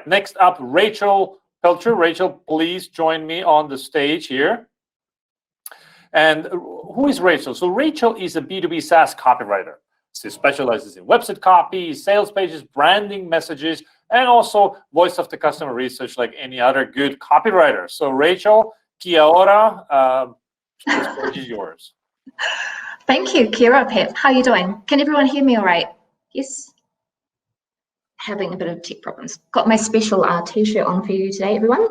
Next up, Rachael Pilcher. Rachael, please join me on the stage here. And who is Rachael? So Rachael is a B2B SaaS copywriter. She specializes in website copy, sales pages, branding messages, and also voice of the customer research like any other good copywriter. So Rachael, kia ora, the stage is yours. Thank you, Kira, Pep. How are you doing? Can everyone hear me all right? Yes? Having a bit of tech problems. Got my special t-shirt on for you today, everyone.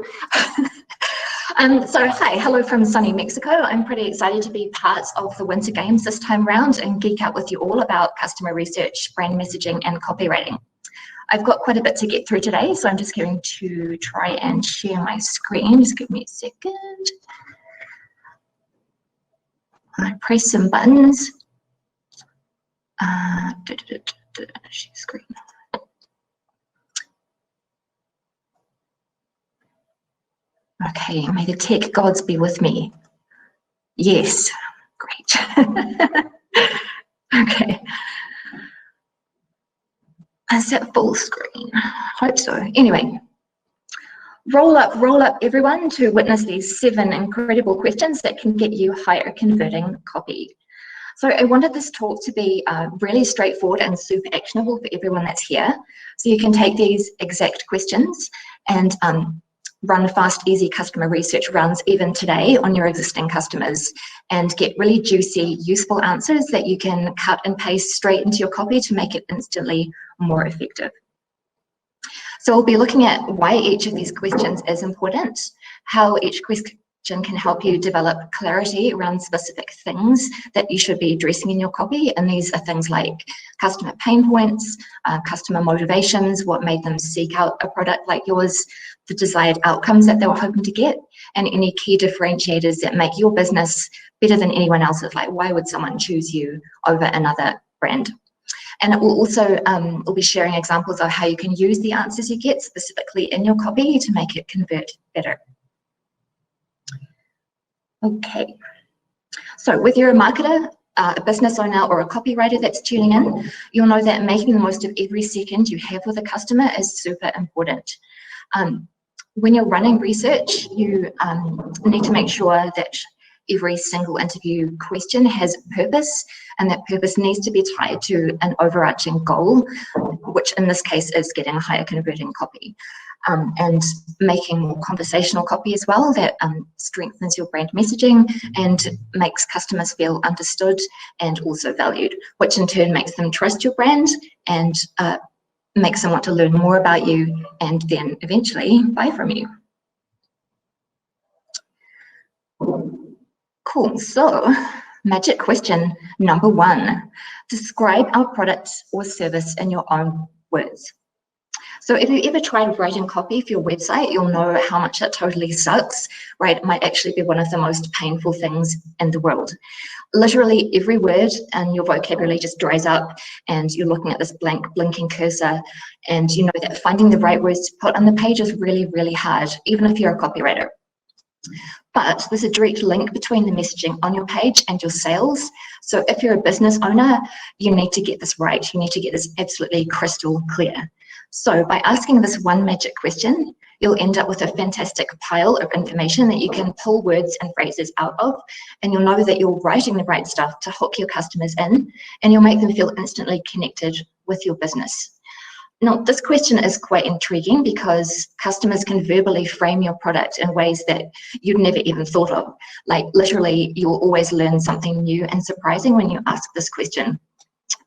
So hi, hello from sunny Mexico. I'm pretty excited to be part of the Winter Games this time around and geek out with you all about customer research, brand messaging, and copywriting. I've got quite a bit to get through today, so I'm just going to try and share my screen. Just give me a second. I press some buttons. Share screen. Okay, may the tech gods be with me. Yes, great. Okay. Is that full screen? Hope so. Anyway, roll up everyone to witness these 7 incredible questions that can get you higher converting copy. So I wanted this talk to be really straightforward and super actionable for everyone that's here. So you can take these exact questions and run fast, easy customer research runs even today on your existing customers and get really juicy, useful answers that you can cut and paste straight into your copy to make it instantly more effective. So we'll be looking at why each of these questions is important, how each question can help you develop clarity around specific things that you should be addressing in your copy. And these are things like customer pain points, customer motivations, what made them seek out a product like yours, the desired outcomes that they were hoping to get, and any key differentiators that make your business better than anyone else's. Like, why would someone choose you over another brand? And it will also, we'll be sharing examples of how you can use the answers you get specifically in your copy to make it convert better. Okay, so whether you're a marketer, a business owner, or a copywriter that's tuning in, you'll know that making the most of every second you have with a customer is super important. When you're running research, you need to make sure that every single interview question has purpose, and that purpose needs to be tied to an overarching goal, which in this case is getting a higher converting copy. And making more conversational copy as well that strengthens your brand messaging and makes customers feel understood and also valued, which in turn makes them trust your brand and makes them want to learn more about you and then eventually buy from you. Cool, so magic question number 1, describe our product or service in your own words. So if you ever tried writing copy for your website, you'll know how much that totally sucks, right? It might actually be one of the most painful things in the world. Literally every word and your vocabulary just dries up and you're looking at this blank blinking cursor, and you know that finding the right words to put on the page is really, really hard, even if you're a copywriter. But there's a direct link between the messaging on your page and your sales. So if you're a business owner, you need to get this right. You need to get this absolutely crystal clear. So by asking this one magic question, you'll end up with a fantastic pile of information that you can pull words and phrases out of, and you'll know that you're writing the right stuff to hook your customers in, and you'll make them feel instantly connected with your business. Now, this question is quite intriguing because customers can verbally frame your product in ways that you'd never even thought of. Like literally, you'll always learn something new and surprising when you ask this question.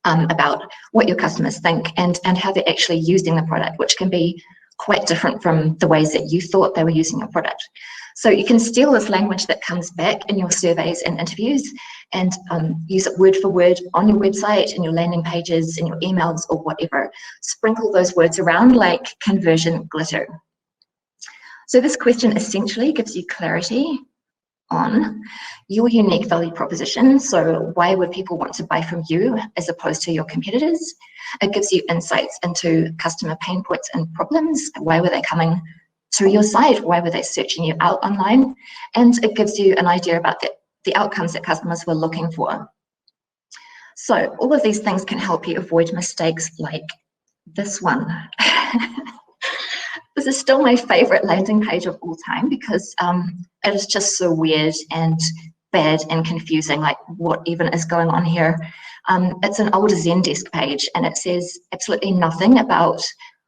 About what your customers think and how they're actually using the product, which can be quite different from the ways that you thought they were using your product. So you can steal this language that comes back in your surveys and interviews and use it word for word on your website, in your landing pages, in your emails, or whatever. Sprinkle those words around like conversion glitter. So this question essentially gives you clarity on your unique value proposition. So why would people want to buy from you as opposed to your competitors? It gives you insights into customer pain points and problems. Why were they coming to your site? Why were they searching you out online? And it gives you an idea about the outcomes that customers were looking for. So all of these things can help you avoid mistakes like this one. This is still my favorite landing page of all time because it is just so weird and bad and confusing, like what even is going on here. It's an older Zendesk page and it says absolutely nothing about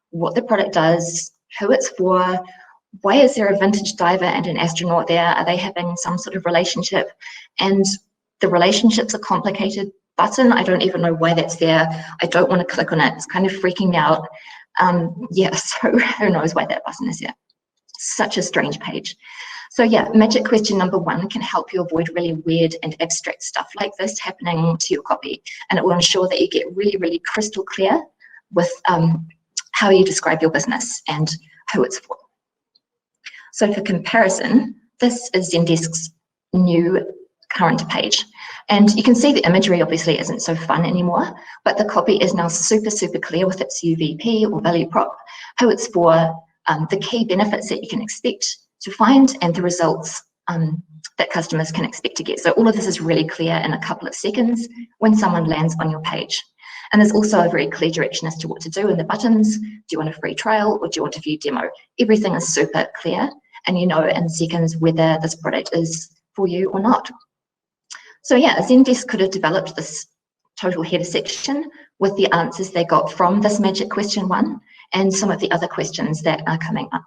what the product does, who it's for, why is there a vintage diver and an astronaut there? Are they having some sort of relationship? And the relationships are complicated button. I don't even know why that's there. I don't want to click on it. It's kind of freaking me out. Yeah, so who knows why that button is there. Such a strange page. So yeah, magic question number 1 can help you avoid really weird and abstract stuff like this happening to your copy. And it will ensure that you get really, really crystal clear with how you describe your business and who it's for. So for comparison, this is Zendesk's new current page. And you can see the imagery obviously isn't so fun anymore, but the copy is now super, super clear with its UVP or value prop, who it's for, the key benefits that you can expect to find, and the results that customers can expect to get. So all of this is really clear in a couple of seconds when someone lands on your page. And there's also a very clear direction as to what to do in the buttons. Do you want a free trial or do you want a view demo? Everything is super clear, and you know in seconds whether this product is for you or not. So yeah, Zendesk could have developed this total header section with the answers they got from this magic question 1 and some of the other questions that are coming up.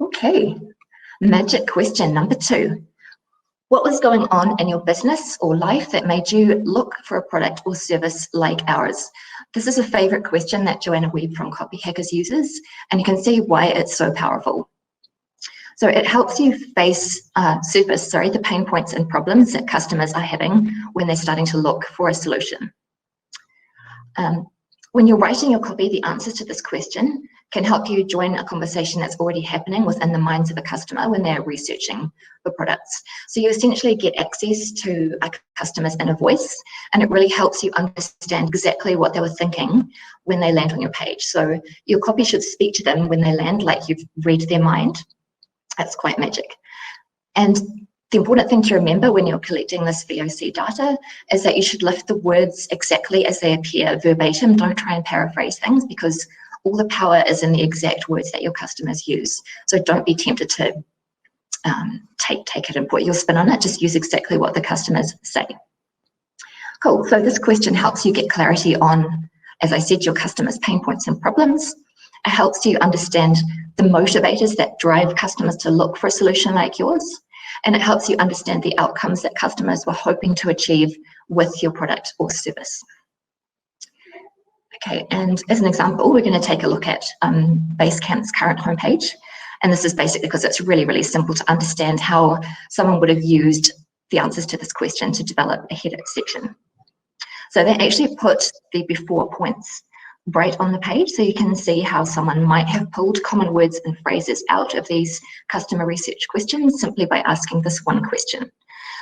Okay, magic question number 2. What was going on in your business or life that made you look for a product or service like ours? This is a favorite question that Joanna Webb from Copy Hackers uses, and you can see why it's so powerful. So it helps you surface the pain points and problems that customers are having when they're starting to look for a solution. When you're writing your copy, the answers to this question can help you join a conversation that's already happening within the minds of a customer when they're researching the products. So you essentially get access to a customer's inner voice, and it really helps you understand exactly what they were thinking when they land on your page. So your copy should speak to them when they land, like you've read their mind. That's quite magic. And the important thing to remember when you're collecting this VOC data is that you should lift the words exactly as they appear verbatim. Don't try and paraphrase things, because all the power is in the exact words that your customers use. So don't be tempted to take it and put your spin on it. Just use exactly what the customers say. Cool, so this question helps you get clarity on, as I said, your customers' pain points and problems. It helps you understand the motivators that drive customers to look for a solution like yours. And it helps you understand the outcomes that customers were hoping to achieve with your product or service. Okay, and as an example, we're going to take a look at Basecamp's current homepage. And this is basically because it's really, really simple to understand how someone would have used the answers to this question to develop a header section. So they actually put the before points right on the page, so you can see how someone might have pulled common words and phrases out of these customer research questions simply by asking this one question.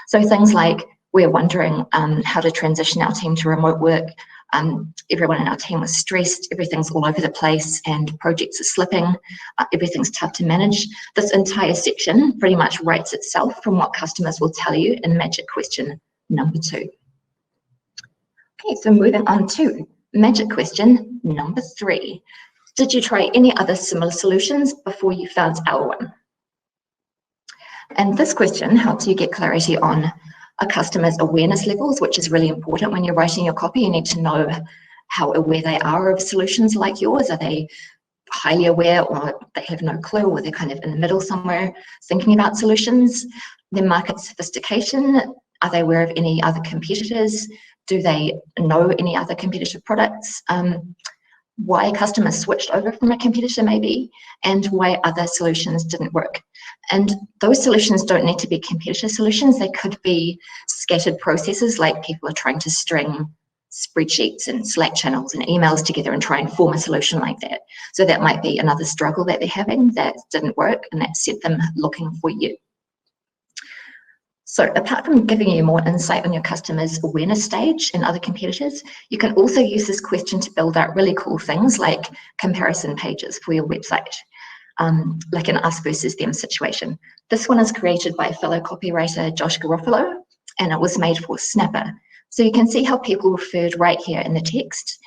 So things like, we're wondering how to transition our team to remote work. Everyone in our team was stressed, everything's all over the place and projects are slipping, everything's tough to manage. This entire section pretty much writes itself from what customers will tell you in magic question number 2. Okay, so moving on to magic question number 3. Did you try any other similar solutions before you found our one? And this question helps you get clarity on a customer's awareness levels, which is really important when you're writing your copy. You need to know how aware they are of solutions like yours. Are they highly aware, or they have no clue, or they're kind of in the middle somewhere thinking about solutions? Their market sophistication, are they aware of any other competitors? Do they know any other competitor products? Why customers switched over from a competitor maybe, and why other solutions didn't work. And those solutions don't need to be competitor solutions. They could be scattered processes, like people are trying to string spreadsheets and Slack channels and emails together and try and form a solution like that. So that might be another struggle that they're having that didn't work, and that set them looking for you. So apart from giving you more insight on your customer's awareness stage and other competitors, you can also use this question to build out really cool things like comparison pages for your website, like an us versus them situation. This one is created by fellow copywriter Josh Garofalo, and it was made for Snapper. So you can see how people referred right here in the text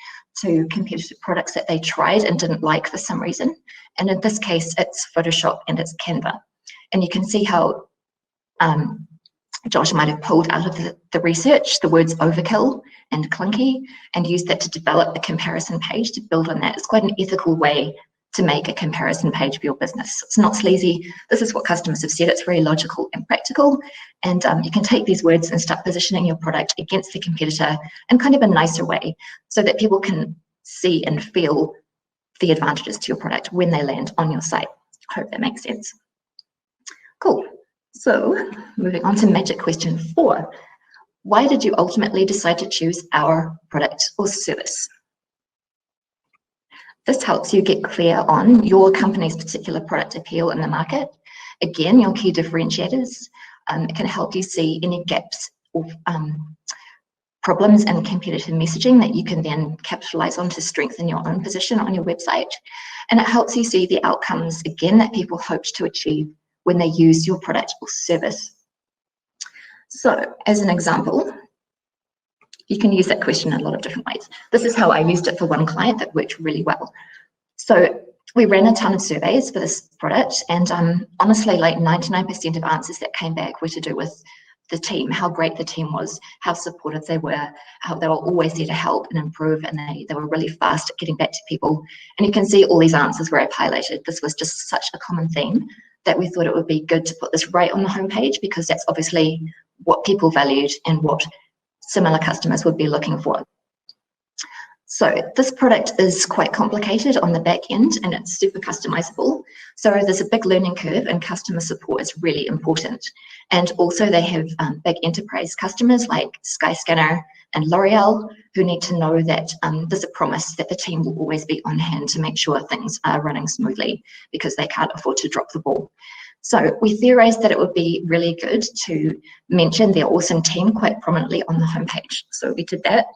to competitive products that they tried and didn't like for some reason. And in this case, it's Photoshop and it's Canva. And you can see how Josh might have pulled out of the research the words overkill and clunky and used that to develop the comparison page to build on that. It's quite an ethical way to make a comparison page for your business. It's not sleazy. This is what customers have said. It's very logical and practical. And you can take these words and start positioning your product against the competitor in kind of a nicer way so that people can see and feel the advantages to your product when they land on your site. I hope that makes sense. Cool. So moving on to magic question 4. Why did you ultimately decide to choose our product or service? This helps you get clear on your company's particular product appeal in the market. Again, your key differentiators. It can help you see any gaps or problems in competitive messaging that you can then capitalize on to strengthen your own position on your website. And it helps you see the outcomes, again, that people hoped to achieve when they use your product or service. So, as an example, you can use that question in a lot of different ways. This is how I used it for one client that worked really well. So we ran a ton of surveys for this product, and honestly, like 99% of answers that came back were to do with the team, how great the team was, how supportive they were, how they were always there to help and improve, and they were really fast at getting back to people. And you can see all these answers where I've highlighted. This was just such a common theme that we thought it would be good to put this right on the homepage, because that's obviously what people valued and what similar customers would be looking for. So this product is quite complicated on the back end and it's super customizable. So there's a big learning curve and customer support is really important. And also they have big enterprise customers like Skyscanner and L'Oreal who need to know that there's a promise that the team will always be on hand to make sure things are running smoothly because they can't afford to drop the ball. So we theorized that it would be really good to mention their awesome team quite prominently on the homepage. So we did that.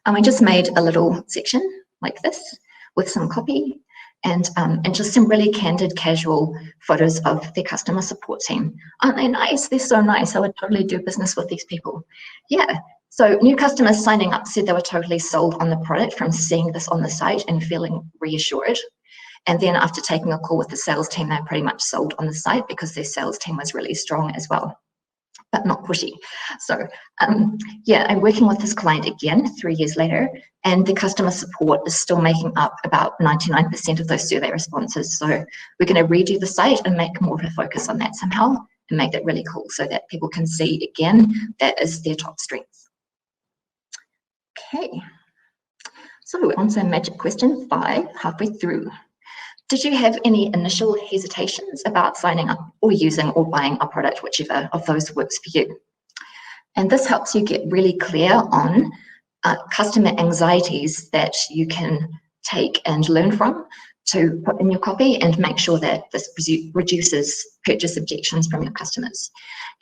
And we just made a little section like this with some copy and just some really candid, casual photos of their customer support team. Aren't they nice? They're so nice. I would totally do business with these people. Yeah. So new customers signing up said they were totally sold on the product from seeing this on the site and feeling reassured. And then after taking a call with the sales team, they're pretty much sold on the site because their sales team was really strong as well, but not pushy. So yeah, I'm working with this client again 3 years later, and the customer support is still making up about 99% of those survey responses. So we're going to redo the site and make more of a focus on that somehow and make that really cool so that people can see, again, that is their top strength. Okay, so we're on to magic question 5, halfway through. Did you have any initial hesitations about signing up or using or buying a product, whichever of those works for you? And this helps you get really clear on customer anxieties that you can take and learn from to put in your copy and make sure that this reduces purchase objections from your customers.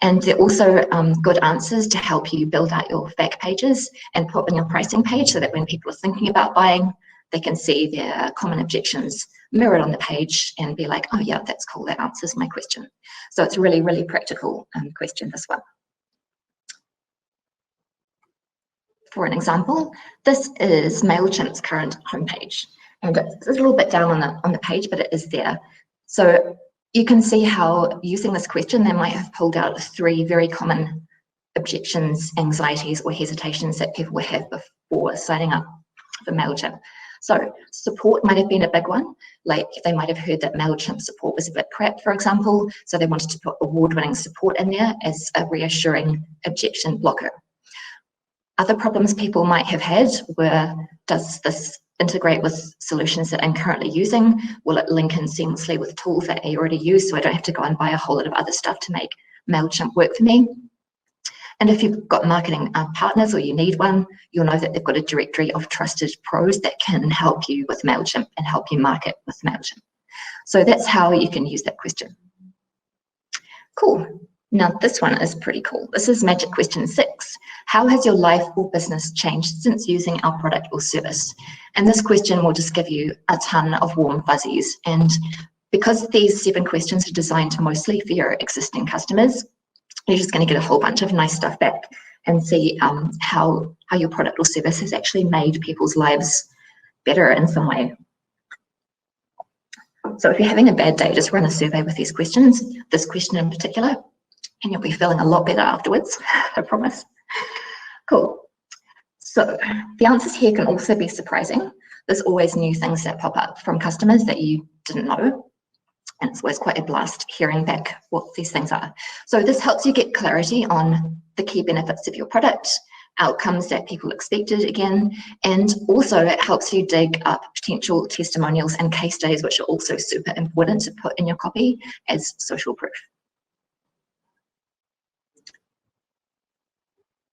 And they're also good answers to help you build out your fact pages and put in your pricing page so that when people are thinking about buying, they can see their common objections mirrored on the page and be like, oh yeah, that's cool, that answers my question. So it's a really, really practical question, this one. For an example, this is MailChimp's current homepage. And it's a little bit down on the page, but it is there. So you can see how using this question, they might have pulled out 3 very common objections, anxieties, or hesitations that people would have before signing up for MailChimp. So support might have been a big one, like they might have heard that MailChimp support was a bit crap, for example, so they wanted to put award-winning support in there as a reassuring objection blocker. Other problems people might have had were, does this integrate with solutions that I'm currently using? Will it link in seamlessly with tools that I already use so I don't have to go and buy a whole lot of other stuff to make MailChimp work for me? And if you've got marketing partners or you need one, you'll know that they've got a directory of trusted pros that can help you with MailChimp and help you market with MailChimp. So that's how you can use that question. Cool. Now this one is pretty cool. This is magic question 6. How has your life or business changed since using our product or service? And this question will just give you a ton of warm fuzzies. And because these 7 questions are designed mostly for your existing customers, you're just going to get a whole bunch of nice stuff back. and see how your product or service has actually made people's lives better in some way. So if you're having a bad day, just run a survey with these questions, this question in particular, and you'll be feeling a lot better afterwards, I promise. Cool. So the answers here can also be surprising. There's always new things that pop up from customers that you didn't know. And it's always quite a blast hearing back what these things are. So this helps you get clarity on the key benefits of your product, outcomes that people expected again, and also it helps you dig up potential testimonials and case studies, which are also super important to put in your copy as social proof.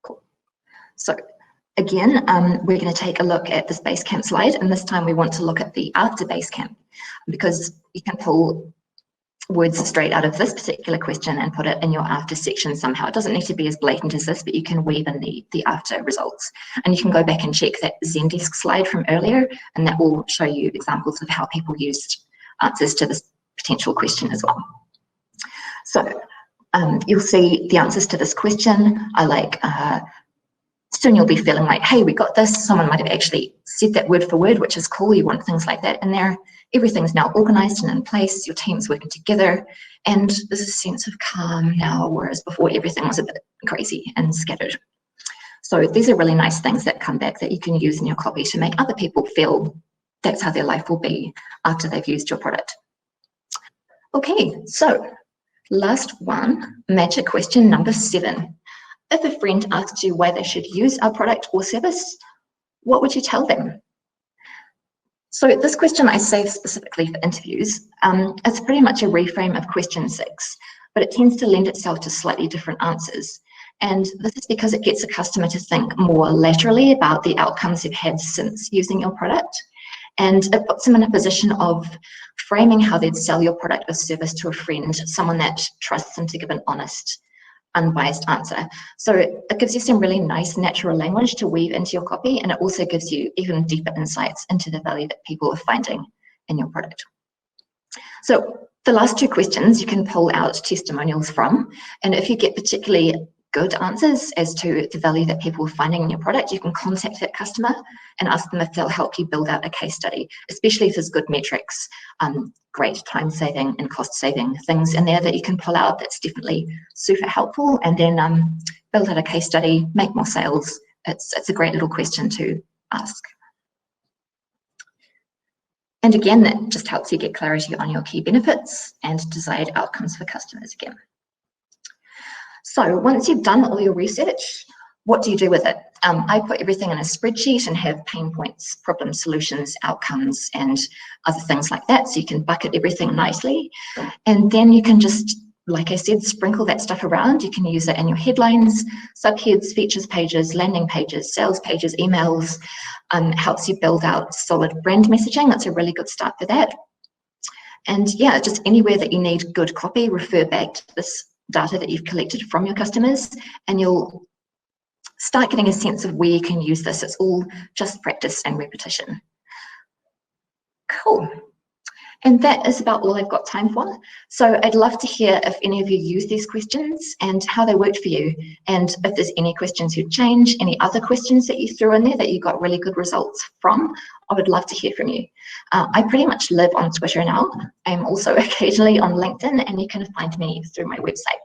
Cool. So again, we're going to take a look at this Basecamp slide, and this time we want to look at the after Basecamp, because you can pull words straight out of this particular question and put it in your after section somehow. It doesn't need to be as blatant as this, but you can weave in the after results. And you can go back and check that Zendesk slide from earlier, and that will show you examples of how people used answers to this potential question as well. So you'll see the answers to this question are like, soon you'll be feeling like, hey, we got this. Someone might have actually said that word for word, which is cool. You want things like that in there. Everything's now organized and in place. Your team's working together. And there's a sense of calm now, whereas before everything was a bit crazy and scattered. So these are really nice things that come back that you can use in your copy to make other people feel that's how their life will be after they've used your product. Okay, so last one, magic question number 7. If a friend asks you why they should use our product or service, what would you tell them? So this question I saved specifically for interviews. It's pretty much a reframe of question 6, but it tends to lend itself to slightly different answers. And this is because it gets a customer to think more laterally about the outcomes they've had since using your product. And it puts them in a position of framing how they'd sell your product or service to a friend, someone that trusts them to give an honest, unbiased answer. So it gives you some really nice natural language to weave into your copy, and it also gives you even deeper insights into the value that people are finding in your product. So the last 2 questions you can pull out testimonials from, and if you get particularly good answers as to the value that people are finding in your product, you can contact that customer and ask them if they'll help you build out a case study, especially if there's good metrics, great time saving and cost saving things in there that you can pull out. That's definitely super helpful. And then build out a case study, make more sales. It's a great little question to ask. And again, that just helps you get clarity on your key benefits and desired outcomes for customers again. So once you've done all your research, what do you do with it? I put everything in a spreadsheet and have pain points, problem solutions, outcomes, and other things like that. So you can bucket everything nicely. And then you can just, like I said, sprinkle that stuff around. You can use it in your headlines, subheads, features pages, landing pages, sales pages, emails. Helps you build out solid brand messaging. That's a really good start for that. And yeah, just anywhere that you need good copy, refer back to this data that you've collected from your customers, and you'll start getting a sense of where you can use this. It's all just practice and repetition. Cool. And that is about all I've got time for. So I'd love to hear if any of you use these questions and how they worked for you. And if there's any questions you'd change, any other questions that you threw in there that you got really good results from, I would love to hear from you. I pretty much live on Twitter now. I'm also occasionally on LinkedIn, and you can find me through my website.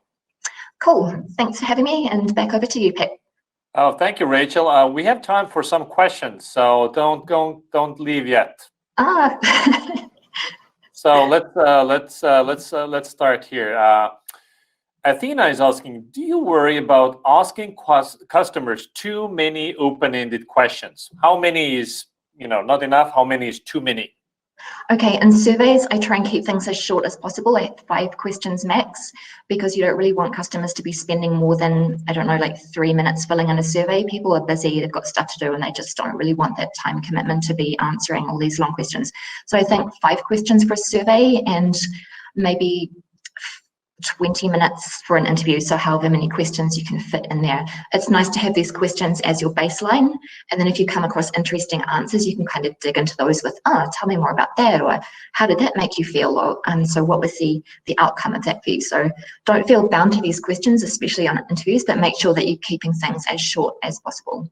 Cool. Thanks for having me, and back over to you, Pip. Oh, thank you, Rachel. We have time for some questions, so don't leave yet. So let's start here. Athena is asking, do you worry about asking customers too many open-ended questions? How many is not enough? How many is too many? Okay, in surveys, I try and keep things as short as possible, like 5 questions max, because you don't really want customers to be spending more than, I don't know, like 3 minutes filling in a survey. People are busy, they've got stuff to do, and they just don't really want that time commitment to be answering all these long questions. So I think 5 questions for a survey, and maybe 20 minutes for an interview, so however many questions you can fit in there. It's nice to have these questions as your baseline, and then if you come across interesting answers, you can kind of dig into those with, tell me more about that, or how did that make you feel, or so what was the outcome of that for you? So don't feel bound to these questions, especially on interviews, but make sure that you're keeping things as short as possible.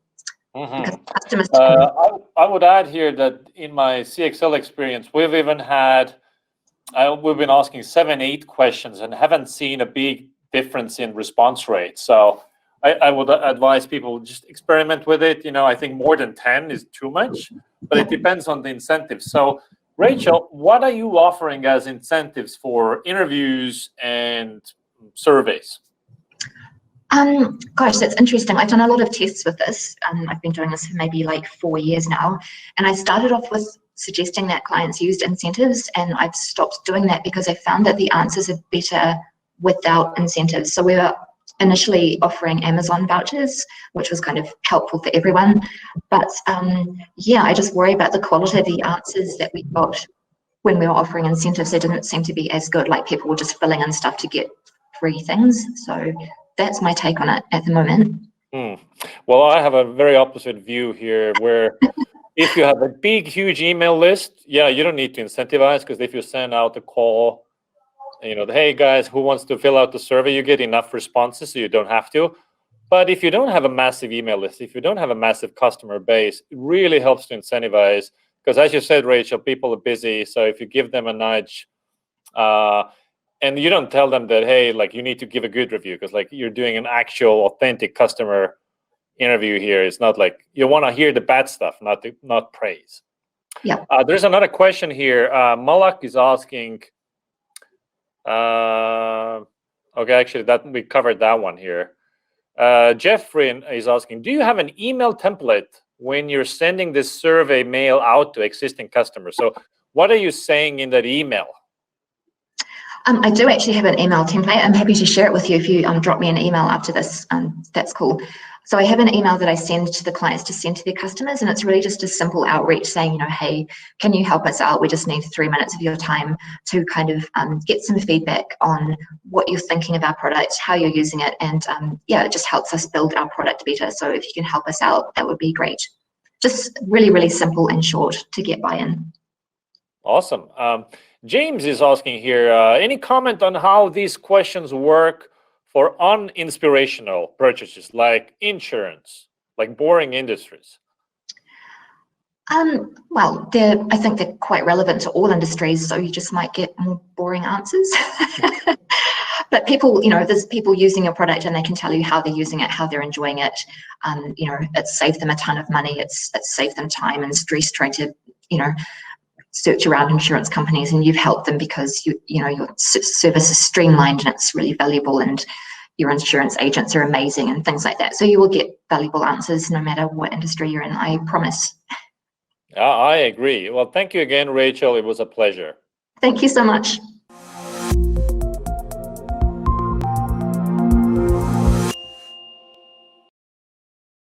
Because customers I would add here that in my CXL experience, we've even had we've been asking 7-8 questions and haven't seen a big difference in response rate. So I would advise people just experiment with it. I think more than 10 is too much, but it depends on the incentives. So Rachael, what are you offering as incentives for interviews and surveys? Gosh, that's interesting. I've done a lot of tests with this. I've been doing this for maybe like 4 years now. And I started off with suggesting that clients used incentives, and I've stopped doing that because I found that the answers are better without incentives. So we were initially offering Amazon vouchers, which was kind of helpful for everyone. But yeah, I just worry about the quality of the answers that we got when we were offering incentives. They didn't seem to be as good, like people were just filling in stuff to get free things. So that's my take on it at the moment. Well, I have a very opposite view here, where if you have a big, huge email list, yeah, you don't need to incentivize, because if you send out a call, hey guys, who wants to fill out the survey, you get enough responses, so you don't have to. But if you don't have a massive email list, if you don't have a massive customer base, it really helps to incentivize, because as you said, Rachael, people are busy. So if you give them a nudge, and you don't tell them that, hey, like you need to give a good review, because like you're doing an actual authentic customer interview here. It's not like you want to hear the bad stuff, not praise. Yeah. There's another question here. Malak is asking. Okay, actually, that we covered that one here. Jeffrey is asking, do you have an email template when you're sending this survey mail out to existing customers? So what are you saying in that email? I do actually have an email template. I'm happy to share it with you if you drop me an email after this. That's cool. So I have an email that I send to the clients to send to their customers, and it's really just a simple outreach saying, hey, can you help us out? We just need 3 minutes of your time to kind of get some feedback on what you're thinking of our product, how you're using it, and yeah, it just helps us build our product better. So if you can help us out, that would be great. Just really, really simple and short to get buy-in. Awesome. James is asking here, any comment on how these questions work for uninspirational purchases like insurance, like boring industries? Well, I think they're quite relevant to all industries, so you just might get more boring answers. But people, there's people using your product and they can tell you how they're using it, how they're enjoying it. It's saved them a ton of money. It's saved them time and stress trying to, search around insurance companies, and you've helped them because your service is streamlined and it's really valuable, and your insurance agents are amazing and things like that. So you will get valuable answers no matter what industry you're in, I promise. I agree. Well, thank you again, Rachael. It was a pleasure. Thank you so much.